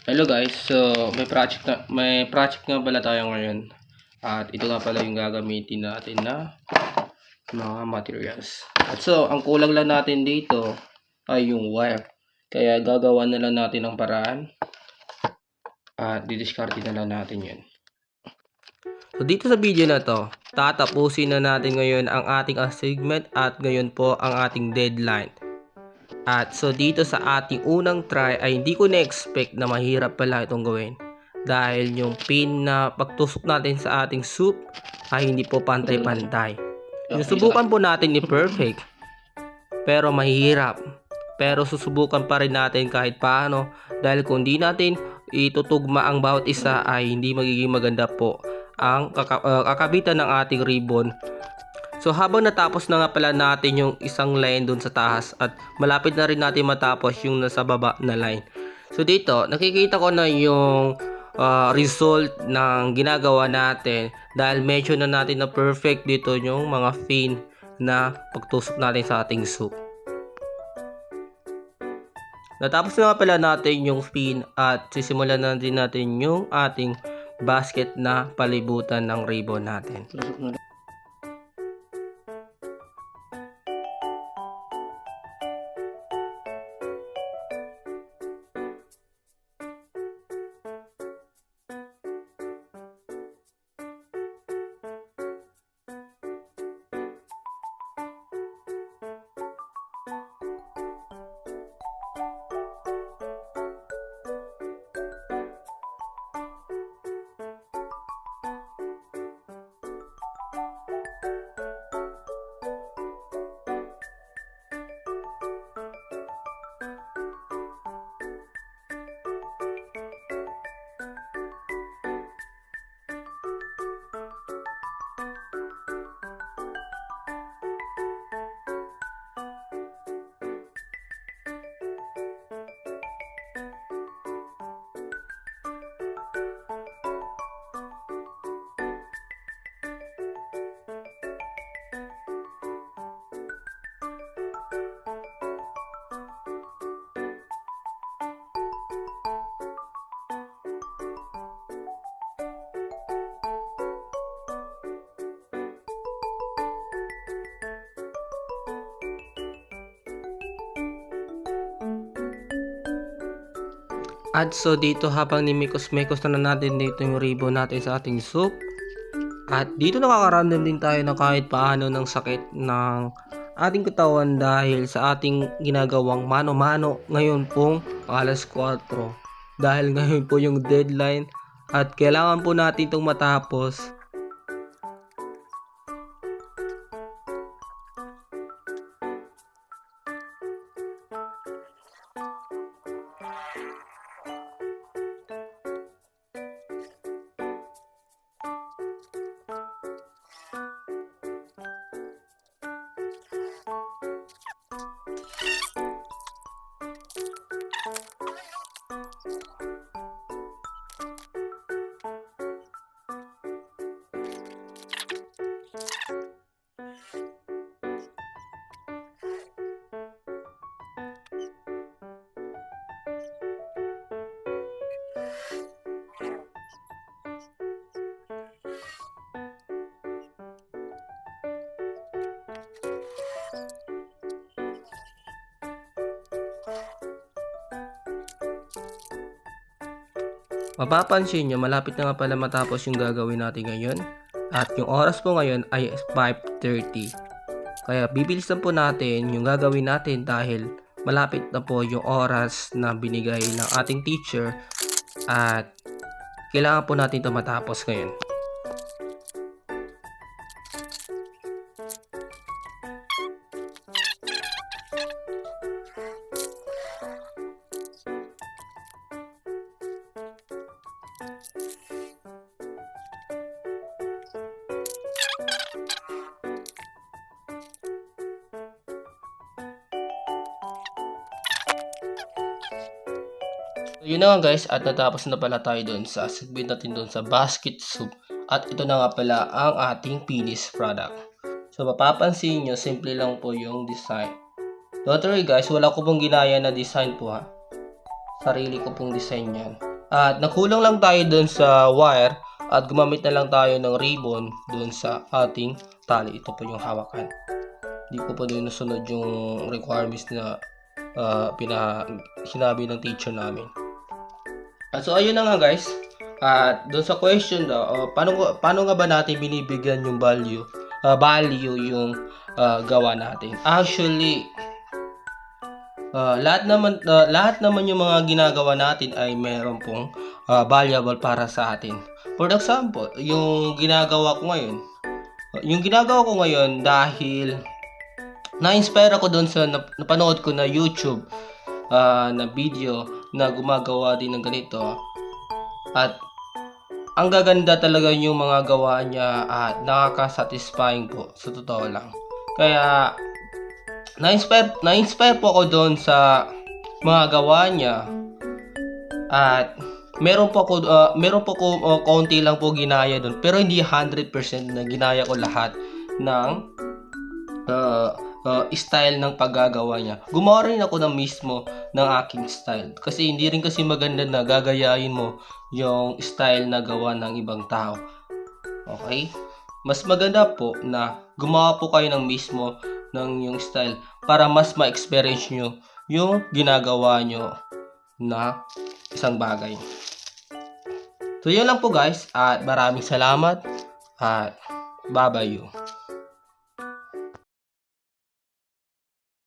Hello guys, so may project nga pala tayo ngayon. At ito nga pala yung gagamitin natin na mga materials. At so, ang kulang lang natin dito ay yung wire. Kaya gagawa na lang natin ng paraan at didiscarte na lang natin yun. So dito sa video na to, tatapusin na natin ngayon ang ating assignment at ngayon po ang ating deadline. At so dito sa ating unang try ay hindi ko na-expect na mahirap pala itong gawin. Dahil yung pin na pagtusok natin sa ating soup ay hindi po pantay-pantay. Susubukan po natin i-perfect. Pero mahirap. Pero susubukan pa rin natin kahit paano. Dahil kung di natin itutugma ang bawat isa ay hindi magiging maganda po ang kakabitan ng ating ribbon. So habang natapos na nga pala natin yung isang line dun sa taas at malapit na rin natin matapos yung nasa baba na line. So dito nakikita ko na yung result ng ginagawa natin dahil medyo na natin na perfect dito yung mga fin na pagtusok natin sa ating soup. Natapos na nga pala natin yung fin at sisimulan na din natin yung ating basket na palibutan ng ribbon natin. At so dito habang nimikos-mekos na natin dito yung ribbon natin sa ating soup. At dito nakakaramdam din tayo na kahit paano ng sakit ng ating katawan dahil sa ating ginagawang mano-mano ngayon pong 4:00. Dahil ngayon po yung deadline at kailangan po natin itong matapos. Mapapansin nyo, malapit na nga pala matapos yung gagawin natin ngayon. At yung oras po ngayon ay 5:30. Kaya bibilisan po natin yung gagawin natin dahil malapit na po yung oras na binigay ng ating teacher. At kailangan po natin ito matapos ngayon. So, yun na nga guys, at natapos na pala tayo dun sa segment natin dun sa basket soup. At ito na nga pala ang ating finished product. So mapapansin nyo, simple lang po yung design. Don't worry guys, wala ko pong ginaya na design po ha. Sarili ko pong design yan. At nagkulang lang tayo dun sa wire at gumamit na lang tayo ng ribbon dun sa ating tali. Ito po yung hawakan. Hindi ko pa din nasunod yung requirements na sinabi ng teacher namin. So ayun na nga guys. At doon sa question daw, paano nga ba natin binibigyan yung value yung gawa natin? Actually, lahat naman yung mga ginagawa natin ay meron pong valuable para sa atin. For example, yung ginagawa ko ngayon dahil na-inspire ako doon sa napanood ko na YouTube na video na gumagawa din ng ganito. At ang gaganda talaga yung mga gawa niya at nakaka-satisfying po sa totoo lang. Kaya na-inspire po ako doon sa mga gawa niya. At meron po ko konti lang po ginaya doon, pero hindi 100% na ginaya ko lahat ng style ng paggagawa niya. Gumawa rin ako ng mismo ng aking style. Kasi hindi rin kasi maganda na gagayahin mo yung style na gawa ng ibang tao. Okay? Mas maganda po na gumawa po kayo ng mismo ng yung style para mas ma-experience nyo yung ginagawa nyo na isang bagay. So yun lang po guys, at maraming salamat at bye-bye you.